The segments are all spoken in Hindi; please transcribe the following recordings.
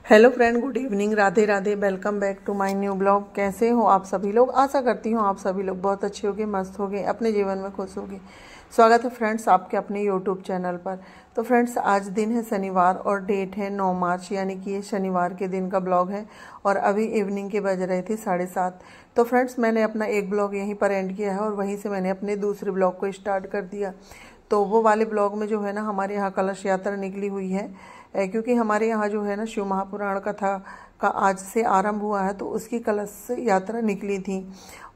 Hello friend, good evening, Radhe Radhe. Welcome back to my new blog. कैसे हो आप सभी लोग? आशा करती हूँ आप सभी लोग बहुत अच्छे होगे, मस्त होगे, अपने जीवन में खुश होगे। स्वागत है फ्रेंड्स आपके अपने यूट्यूब चैनल पर। तो फ्रेंड्स, आज दिन है शनिवार और डेट है 9 मार्च, यानी कि ये शनिवार के दिन का ब्लॉग है। और अभी इवनिंग के बज रहे थे 7:30। तो फ्रेंड्स, मैंने अपना एक ब्लॉग यहीं पर एंड किया है और वहीं से मैंने अपने दूसरे ब्लॉग को स्टार्ट कर दिया। तो वो वाले ब्लॉग में जो है ना, हमारे यहाँ कलश यात्रा निकली हुई है, क्योंकि हमारे यहाँ जो है ना शिव महापुराण कथा का आज से आरंभ हुआ है, तो उसकी कलश यात्रा निकली थी।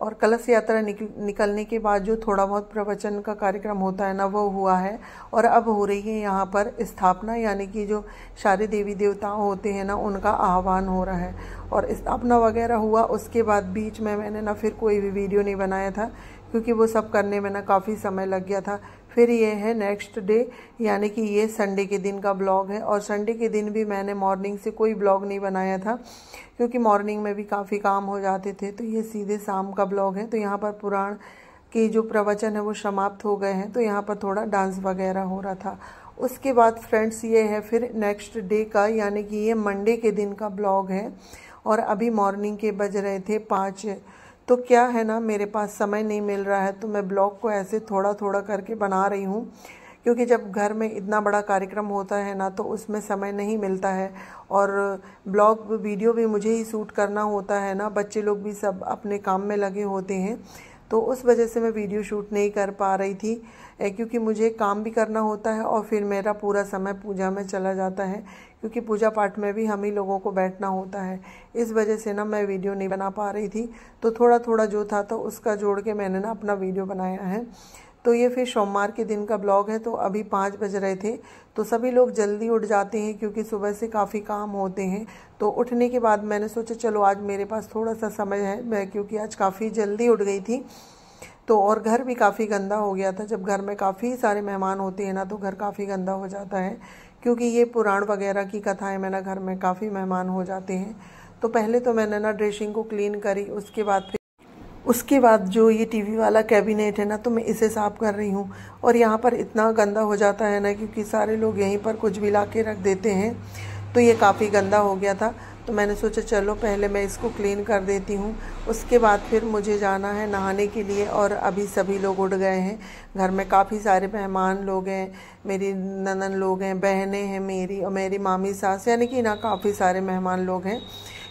और कलश यात्रा निकलने के बाद जो थोड़ा बहुत प्रवचन का कार्यक्रम होता है ना, वो हुआ है। और अब हो रही है यहाँ पर स्थापना, यानी कि जो सारे देवी देवता होते हैं ना, उनका आह्वान हो रहा है और स्थापना वगैरह हुआ। उसके बाद बीच में मैंने ना फिर कोई भी वीडियो नहीं बनाया था, क्योंकि वो सब करने में ना काफ़ी समय लग गया था। फिर ये है नेक्स्ट डे, यानी कि ये संडे के दिन का ब्लॉग है। और संडे के दिन भी मैंने मॉर्निंग से कोई ब्लॉग नहीं बनाया था, क्योंकि मॉर्निंग में भी काफ़ी काम हो जाते थे। तो ये सीधे शाम का ब्लॉग है। तो यहाँ पर पुराण के जो प्रवचन है वो समाप्त हो गए हैं, तो यहाँ पर थोड़ा डांस वगैरह हो रहा था। उसके बाद फ्रेंड्स, ये है फिर नेक्स्ट डे का, यानी कि ये मंडे के दिन का ब्लॉग है। और अभी मॉर्निंग के बज रहे थे 5। तो क्या है ना, मेरे पास समय नहीं मिल रहा है, तो मैं ब्लॉग को ऐसे थोड़ा थोड़ा करके बना रही हूँ, क्योंकि जब घर में इतना बड़ा कार्यक्रम होता है ना, तो उसमें समय नहीं मिलता है। और ब्लॉग वीडियो भी मुझे ही शूट करना होता है ना, बच्चे लोग भी सब अपने काम में लगे होते हैं, तो उस वजह से मैं वीडियो शूट नहीं कर पा रही थी, क्योंकि मुझे काम भी करना होता है और फिर मेरा पूरा समय पूजा में चला जाता है, क्योंकि पूजा पाठ में भी हम ही लोगों को बैठना होता है। इस वजह से ना मैं वीडियो नहीं बना पा रही थी। तो थोड़ा थोड़ा जो था तो उसका जोड़ के मैंने ना अपना वीडियो बनाया है। तो ये फिर सोमवार के दिन का ब्लॉग है। तो अभी 5 बज रहे थे, तो सभी लोग जल्दी उठ जाते हैं, क्योंकि सुबह से काफ़ी काम होते हैं। तो उठने के बाद मैंने सोचा चलो आज मेरे पास थोड़ा सा समय है, मैं क्योंकि आज काफ़ी जल्दी उठ गई थी। तो और घर भी काफ़ी गंदा हो गया था। जब घर में काफ़ी सारे मेहमान होते हैं ना, तो घर काफ़ी गंदा हो जाता है, क्योंकि ये पुराण वगैरह की कथाएं में ना घर में काफ़ी मेहमान हो जाते हैं। तो पहले तो मैंने ना ड्रेसिंग को क्लीन करी, उसके बाद जो ये टीवी वाला कैबिनेट है ना, तो मैं इसे साफ़ कर रही हूँ। और यहाँ पर इतना गंदा हो जाता है ना, क्योंकि सारे लोग यहीं पर कुछ भी ला के रख देते हैं, तो ये काफ़ी गंदा हो गया था। तो मैंने सोचा चलो पहले मैं इसको क्लीन कर देती हूँ। उसके बाद फिर मुझे जाना है नहाने के लिए। और अभी सभी लोग उठ गए हैं, घर में काफ़ी सारे मेहमान लोग हैं, मेरी ननद लोग हैं, बहनें हैं मेरी, और मेरी मामी सास, यानी कि ना काफ़ी सारे मेहमान लोग हैं।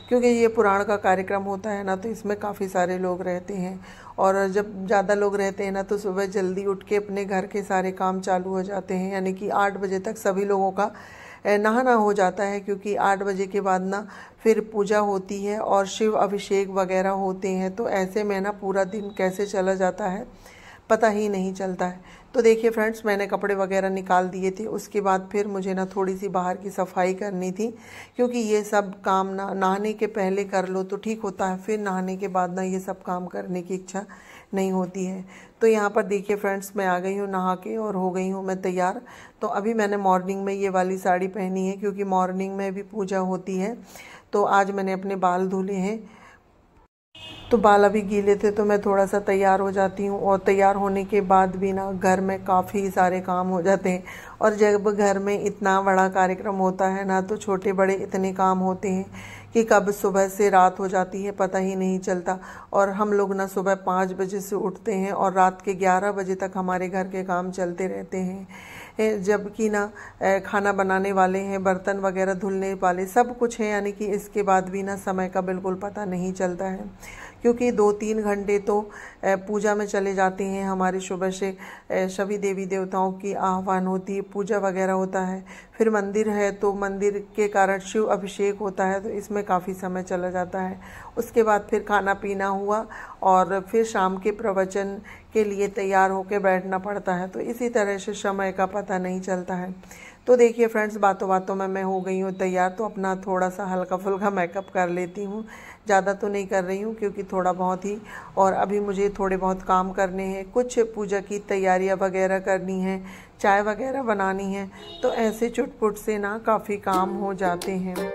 क्योंकि ये पुराण का कार्यक्रम होता है ना, तो इसमें काफ़ी सारे लोग रहते हैं। और जब ज़्यादा लोग रहते हैं ना, तो सुबह जल्दी उठ के अपने घर के सारे काम चालू हो जाते हैं, यानी कि 8 बजे तक सभी लोगों का नहाना हो जाता है, क्योंकि 8 बजे के बाद ना फिर पूजा होती है और शिव अभिषेक वगैरह होते हैं। तो ऐसे में ना पूरा दिन कैसे चला जाता है पता ही नहीं चलता है। तो देखिए फ्रेंड्स, मैंने कपड़े वगैरह निकाल दिए थे। उसके बाद फिर मुझे ना थोड़ी सी बाहर की सफाई करनी थी, क्योंकि ये सब काम ना नहाने के पहले कर लो तो ठीक होता है, फिर नहाने के बाद ना ये सब काम करने की इच्छा नहीं होती है। तो यहाँ पर देखिए फ्रेंड्स, मैं आ गई हूँ नहा के और हो गई हूँ मैं तैयार। तो अभी मैंने मॉर्निंग में ये वाली साड़ी पहनी है, क्योंकि मॉर्निंग में भी पूजा होती है। तो आज मैंने अपने बाल धुले हैं, तो बाल अभी गीले थे, तो मैं थोड़ा सा तैयार हो जाती हूँ। और तैयार होने के बाद भी ना घर में काफ़ी सारे काम हो जाते हैं। और जब घर में इतना बड़ा कार्यक्रम होता है ना, तो छोटे बड़े इतने काम होते हैं कि कब सुबह से रात हो जाती है पता ही नहीं चलता। और हम लोग ना सुबह 5 बजे से उठते हैं और रात के 11 बजे तक हमारे घर के काम चलते रहते हैं। जबकि ना खाना बनाने वाले हैं, बर्तन वगैरह धुलने वाले सब कुछ है, यानी कि इसके बाद भी ना समय का बिल्कुल पता नहीं चलता है, क्योंकि 2-3 घंटे तो पूजा में चले जाते हैं हमारे। सुबह से सभी देवी देवताओं की आह्वान होती है, पूजा वगैरह होता है, फिर मंदिर है तो मंदिर के कारण शिव अभिषेक होता है, तो इसमें काफ़ी समय चला जाता है। उसके बाद फिर खाना पीना हुआ और फिर शाम के प्रवचन के लिए तैयार होकर बैठना पड़ता है। तो इसी तरह से समय का पता नहीं चलता है। तो देखिए फ्रेंड्स, बातों बातों में मैं हो गई हूँ तैयार। तो अपना थोड़ा सा हल्का फुल्का मेकअप कर लेती हूँ, ज़्यादा तो नहीं कर रही हूँ, क्योंकि थोड़ा बहुत ही। और अभी मुझे थोड़े बहुत काम करने हैं, कुछ पूजा की तैयारियाँ वगैरह करनी है, चाय वगैरह बनानी है। तो ऐसे चुटपुट से ना काफ़ी काम हो जाते हैं।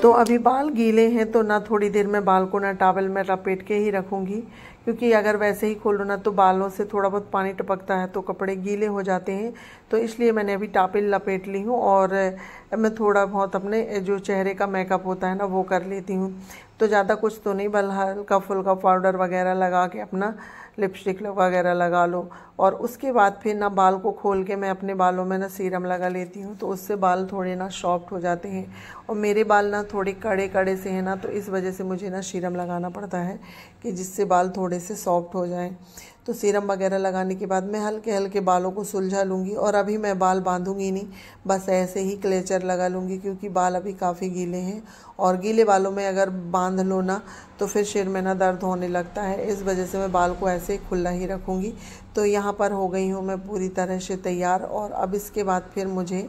तो अभी बाल गीले हैं तो ना थोड़ी देर में बाल को ना टॉवल में लपेट के ही रखूँगी, क्योंकि अगर वैसे ही खोलूँ ना तो बालों से थोड़ा बहुत पानी टपकता है तो कपड़े गीले हो जाते हैं। तो इसलिए मैंने अभी टॉवल लपेट ली हूँ और मैं थोड़ा बहुत अपने जो चेहरे का मेकअप होता है ना वो कर लेती हूँ। तो ज़्यादा कुछ तो नहीं, बल हल्का फुल्का पाउडर वगैरह लगा के अपना लिपस्टिक वगैरह लगा लो और उसके बाद फिर ना बाल को खोल के मैं अपने बालों में ना सीरम लगा लेती हूँ। तो उससे बाल थोड़े ना सॉफ्ट हो जाते हैं और मेरे बाल ना थोड़े कड़े कड़े से हैं ना, तो इस वजह से मुझे ना सीरम लगाना पड़ता है कि जिससे बाल थोड़े से सॉफ्ट हो जाएं। तो सीरम वगैरह लगाने के बाद मैं हल्के हल्के बालों को सुलझा लूँगी और अभी मैं बाल बांधूंगी नहीं, बस ऐसे ही क्लेचर लगा लूँगी, क्योंकि बाल अभी काफ़ी गीले हैं और गीले बालों में अगर बांध लो ना तो फिर सिर में ना दर्द होने लगता है। इस वजह से मैं बाल को ऐसे खुला ही रखूँगी। तो यहाँ पर हो गई हूँ मैं पूरी तरह से तैयार और अब इसके बाद फिर मुझे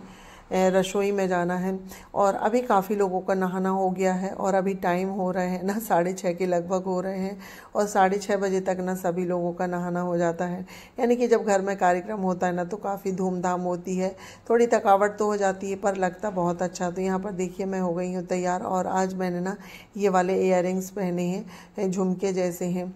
रसोई में जाना है और अभी काफ़ी लोगों का नहाना हो गया है और अभी टाइम हो रहे हैं ना 6:30 के लगभग हो रहे हैं और 6:30 बजे तक ना सभी लोगों का नहाना हो जाता है। यानी कि जब घर में कार्यक्रम होता है ना तो काफ़ी धूमधाम होती है, थोड़ी थकावट तो हो जाती है पर लगता बहुत अच्छा। तो यहाँ पर देखिए मैं हो गई हूँ तैयार और आज मैंने ना ये वाले इयररिंग्स पहने हैं, झुमके जैसे हैं।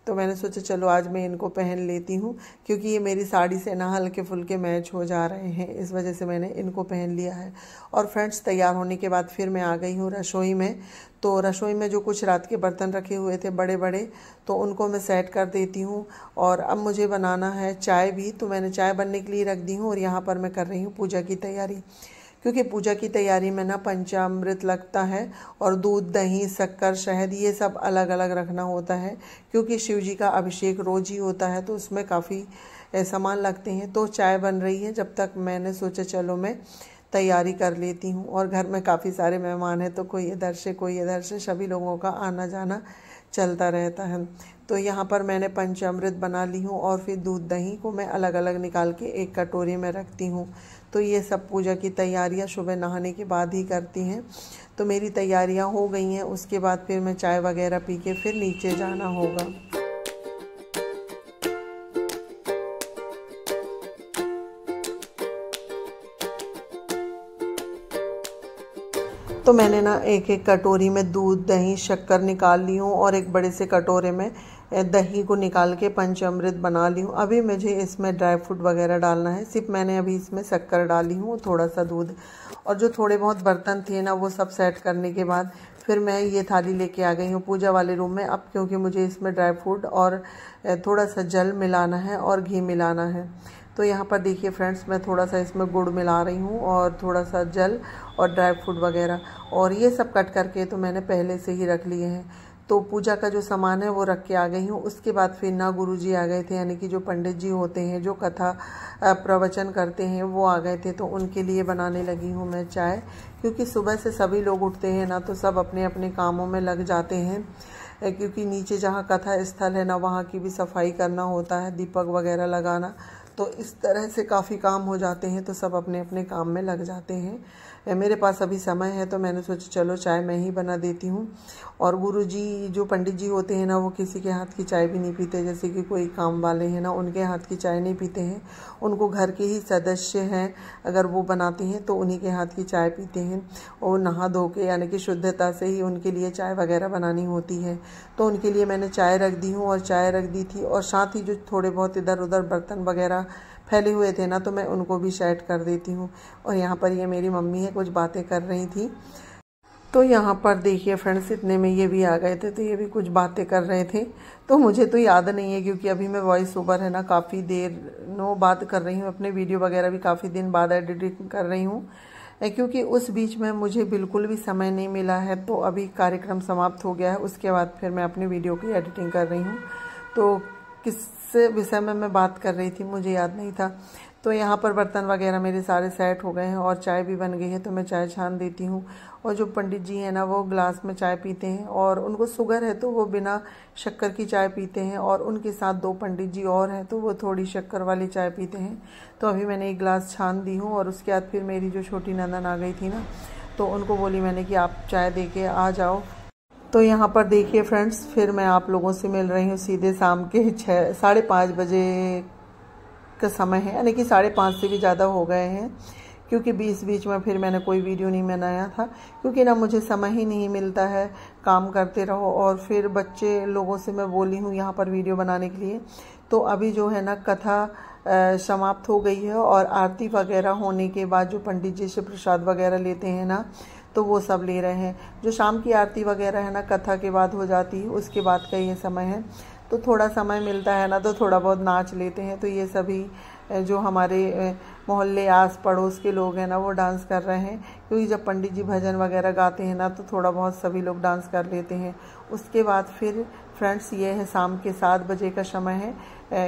तो मैंने सोचा चलो आज मैं इनको पहन लेती हूँ, क्योंकि ये मेरी साड़ी से ना हल्के फुल्के मैच हो जा रहे हैं, इस वजह से मैंने इनको पहन लिया है। और फ्रेंड्स तैयार होने के बाद फिर मैं आ गई हूँ रसोई में। तो रसोई में जो कुछ रात के बर्तन रखे हुए थे बड़े बड़े, तो उनको मैं सेट कर देती हूँ और अब मुझे बनाना है चाय भी। तो मैंने चाय बनने के लिए रख दी हूँ और यहाँ पर मैं कर रही हूँ पूजा की तैयारी, क्योंकि पूजा की तैयारी में ना पंचामृत लगता है और दूध, दही, शक्कर, शहद ये सब अलग अलग रखना होता है, क्योंकि शिव जी का अभिषेक रोज ही होता है तो उसमें काफ़ी सामान लगते हैं। तो चाय बन रही है, जब तक मैंने सोचा चलो मैं तैयारी कर लेती हूँ। और घर में काफ़ी सारे मेहमान हैं तो कोई इधर से कोई इधर से, सभी लोगों का आना जाना चलता रहता है। तो यहाँ पर मैंने पंचामृत बना ली हूँ और फिर दूध दही को मैं अलग अलग निकाल के एक कटोरी में रखती हूँ। तो ये सब पूजा की तैयारियाँ सुबह नहाने के बाद ही करती हैं। तो मेरी तैयारियाँ हो गई हैं, उसके बाद फिर मैं चाय वगैरह पी के फिर नीचे जाना होगा। तो मैंने ना एक एक कटोरी में दूध, दही, शक्कर निकाल ली हूँ और एक बड़े से कटोरे में दही को निकाल के पंचामृत बना ली हूँ। अभी मुझे इसमें ड्राई फ्रूट वगैरह डालना है, सिर्फ मैंने अभी इसमें शक्कर डाली हूँ, थोड़ा सा दूध और जो थोड़े बहुत बर्तन थे ना वो सब सेट करने के बाद फिर मैं ये थाली लेके आ गई हूँ पूजा वाले रूम में। अब क्योंकि मुझे इसमें ड्राई फ्रूट और थोड़ा सा जल मिलाना है और घी मिलाना है। तो यहाँ पर देखिए फ्रेंड्स, मैं थोड़ा सा इसमें गुड़ मिला रही हूँ और थोड़ा सा जल और ड्राई फ्रूट वगैरह, और ये सब कट करके तो मैंने पहले से ही रख लिए हैं। तो पूजा का जो सामान है वो रख के आ गई हूँ। उसके बाद फिर ना गुरुजी आ गए थे, यानी कि जो पंडित जी होते हैं जो कथा प्रवचन करते हैं वो आ गए थे, तो उनके लिए बनाने लगी हूँ मैं चाय। क्योंकि सुबह से सभी लोग उठते हैं ना तो सब अपने अपने कामों में लग जाते हैं, क्योंकि नीचे जहाँ कथा स्थल है ना वहाँ की भी सफाई करना होता है, दीपक वगैरह लगाना, तो इस तरह से काफ़ी काम हो जाते हैं, तो सब अपने अपने काम में लग जाते हैं। मेरे पास अभी समय है तो मैंने सोचा चलो चाय मैं ही बना देती हूँ। और गुरुजी जो पंडित जी होते हैं ना वो किसी के हाथ की चाय भी नहीं पीते, जैसे कि कोई काम वाले हैं ना उनके हाथ की चाय नहीं पीते हैं। उनको घर के ही सदस्य हैं अगर वो बनाते हैं तो उन्हीं के हाथ की चाय पीते हैं। और नहा धो के यानी कि शुद्धता से ही उनके लिए चाय वगैरह बनानी होती है। तो उनके लिए मैंने चाय रख दी हूँ और चाय रख दी थी, और साथ ही जो थोड़े बहुत इधर उधर बर्तन वगैरह फैले हुए थे ना तो मैं उनको भी सेट कर देती हूँ। और यहाँ पर ये मेरी मम्मी है, कुछ बातें कर रही थी। तो यहाँ पर देखिए फ्रेंड्स, इतने में ये भी आ गए थे, तो ये भी कुछ बातें कर रहे थे। तो मुझे तो याद नहीं है क्योंकि अभी मैं वॉइस ओवर है ना काफ़ी देर बात कर रही हूँ, अपने वीडियो वगैरह भी काफ़ी दिन बाद एडिटिंग कर रही हूँ, क्योंकि उस बीच में मुझे बिल्कुल भी समय नहीं मिला है। तो अभी कार्यक्रम समाप्त हो गया है, उसके बाद फिर मैं अपनी वीडियो की एडिटिंग कर रही हूँ। तो किस विषय में मैं बात कर रही थी मुझे याद नहीं था। तो यहाँ पर बर्तन वगैरह मेरे सारे सेट हो गए हैं और चाय भी बन गई है, तो मैं चाय छान देती हूँ। और जो पंडित जी हैं ना वो ग्लास में चाय पीते हैं, और उनको शुगर है तो वो बिना शक्कर की चाय पीते हैं, और उनके साथ 2 पंडित जी और हैं तो वो थोड़ी शक्कर वाली चाय पीते हैं। तो अभी मैंने एक गिलास छान दी हूँ, और उसके बाद फिर मेरी जो छोटी नंदन आ गई थी ना तो उनको बोली मैंने कि आप चाय दे के आ जाओ। तो यहाँ पर देखिए फ्रेंड्स, फिर मैं आप लोगों से मिल रही हूँ सीधे शाम के 6-5:30 बजे का समय है, यानी कि 5:30 से भी ज़्यादा हो गए हैं, क्योंकि बीच बीच में फिर मैंने कोई वीडियो नहीं बनाया था, क्योंकि ना मुझे समय ही नहीं मिलता है, काम करते रहो और फिर बच्चे लोगों से मैं बोली हूँ यहाँ पर वीडियो बनाने के लिए। तो अभी जो है ना कथा समाप्त हो गई है और आरती वगैरह होने के बाद जो पंडित जी से प्रसाद वगैरह लेते हैं ना, तो वो सब ले रहे हैं। जो शाम की आरती वगैरह है ना कथा के बाद हो जाती है, उसके बाद का ये समय है। तो थोड़ा समय मिलता है ना तो थोड़ा बहुत नाच लेते हैं। तो ये सभी जो हमारे मोहल्ले आस पड़ोस के लोग हैं ना वो डांस कर रहे हैं, क्योंकि जब पंडित जी भजन वगैरह गाते हैं ना तो थोड़ा बहुत सभी लोग डांस कर लेते हैं। उसके बाद फिर फ्रेंड्स ये है शाम के 7 बजे का समय है,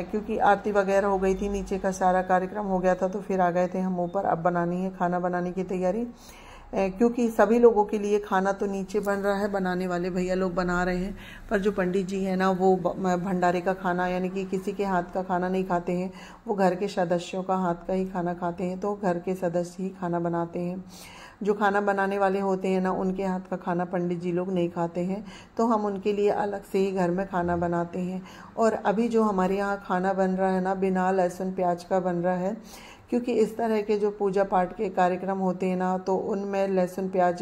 क्योंकि आरती वगैरह हो गई थी, नीचे का सारा कार्यक्रम हो गया था, तो फिर आ गए थे हम ऊपर। अब बनानी है खाना बनाने की तैयारी, क्योंकि सभी लोगों के लिए खाना तो नीचे बन रहा है, बनाने वाले भैया लोग बना रहे हैं, पर जो पंडित जी हैं ना वो भंडारे का खाना यानी कि किसी के हाथ का खाना नहीं खाते हैं, वो घर के सदस्यों का हाथ का ही खाना खाते हैं। तो घर के सदस्य ही खाना बनाते हैं। जो खाना बनाने वाले होते हैं ना उनके हाथ का खाना पंडित जी लोग नहीं खाते हैं, तो हम उनके लिए अलग से ही घर में खाना बनाते हैं। और अभी जो हमारे यहाँ खाना बन रहा है ना बिना लहसुन प्याज का बन रहा है, क्योंकि इस तरह के जो पूजा पाठ के कार्यक्रम होते हैं ना तो उनमें लहसुन प्याज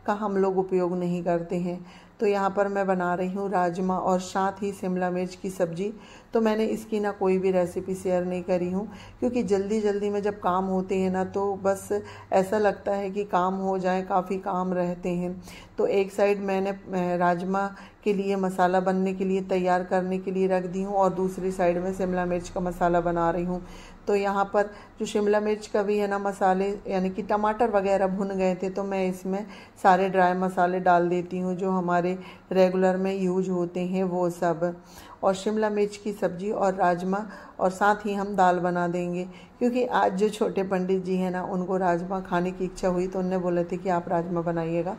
का हम लोग उपयोग नहीं करते हैं। तो यहाँ पर मैं बना रही हूँ राजमा और साथ ही शिमला मिर्च की सब्ज़ी। तो मैंने इसकी ना कोई भी रेसिपी शेयर नहीं करी हूँ, क्योंकि जल्दी जल्दी में जब काम होते हैं ना तो बस ऐसा लगता है कि काम हो जाए, काफ़ी काम रहते हैं। तो एक साइड मैंने राजमा के लिए मसाला बनने के लिए तैयार करने के लिए रख दी हूँ और दूसरी साइड में शिमला मिर्च का मसाला बना रही हूँ। तो यहाँ पर जो शिमला मिर्च का भी है ना मसाले यानी कि टमाटर वगैरह भुन गए थे, तो मैं इसमें सारे ड्राई मसाले डाल देती हूँ जो हमारे रेगुलर में यूज होते हैं वो सब। और शिमला मिर्च की सब्ज़ी और राजमा और साथ ही हम दाल बना देंगे, क्योंकि आज जो छोटे पंडित जी हैं ना उनको राजमा खाने की इच्छा हुई, तो उनने बोले थे कि आप राजमा बनाइएगा,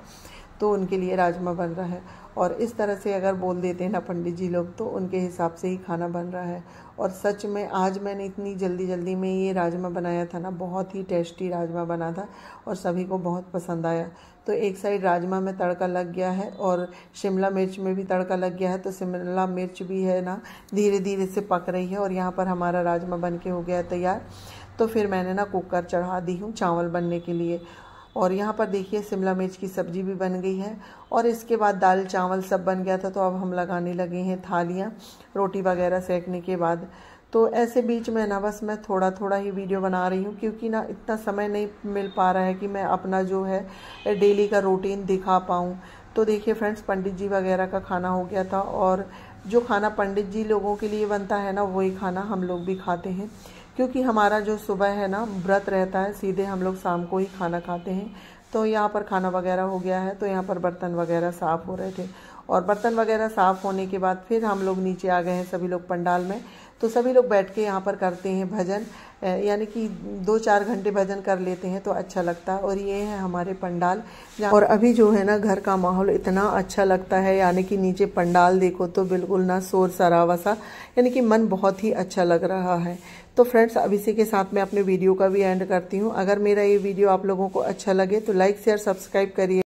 तो उनके लिए राजमा बन रहा है। और इस तरह से अगर बोल देते हैं ना पंडित जी लोग तो उनके हिसाब से ही खाना बन रहा है। और सच में आज मैंने इतनी जल्दी जल्दी में ये राजमा बनाया था ना, बहुत ही टेस्टी राजमा बना था और सभी को बहुत पसंद आया। तो एक साइड राजमा में तड़का लग गया है और शिमला मिर्च में भी तड़का लग गया है, तो शिमला मिर्च भी है ना धीरे धीरे से पक रही है और यहाँ पर हमारा राजमा बन के हो गया तैयार। तो फिर मैंने ना कुकर चढ़ा दी हूँ चावल बनने के लिए। और यहाँ पर देखिए शिमला मिर्च की सब्ज़ी भी बन गई है और इसके बाद दाल चावल सब बन गया था। तो अब हम लगाने लगे हैं थालियाँ रोटी वगैरह सेकने के बाद। तो ऐसे बीच में ना बस मैं थोड़ा थोड़ा ही वीडियो बना रही हूँ, क्योंकि ना इतना समय नहीं मिल पा रहा है कि मैं अपना जो है डेली का रूटीन दिखा पाऊँ। तो देखिए फ्रेंड्स पंडित जी वगैरह का खाना हो गया था और जो खाना पंडित जी लोगों के लिए बनता है ना वही खाना हम लोग भी खाते हैं, क्योंकि हमारा जो सुबह है ना व्रत रहता है, सीधे हम लोग शाम को ही खाना खाते हैं। तो यहाँ पर खाना वगैरह हो गया है, तो यहाँ पर बर्तन वगैरह साफ़ हो रहे थे और बर्तन वगैरह साफ़ होने के बाद फिर हम लोग नीचे आ गए हैं सभी लोग पंडाल में। तो सभी लोग बैठ के यहाँ पर करते हैं भजन, यानी कि 2-4 घंटे भजन कर लेते हैं तो अच्छा लगता है। और ये है हमारे पंडाल। और अभी जो है ना घर का माहौल इतना अच्छा लगता है, यानी कि नीचे पंडाल देखो तो बिल्कुल ना शोर शराबा सा, यानी कि मन बहुत ही अच्छा लग रहा है। तो फ्रेंड्स अब इसी के साथ मैं अपने वीडियो का भी एंड करती हूँ। अगर मेरा ये वीडियो आप लोगों को अच्छा लगे तो लाइक शेयर सब्सक्राइब करिए।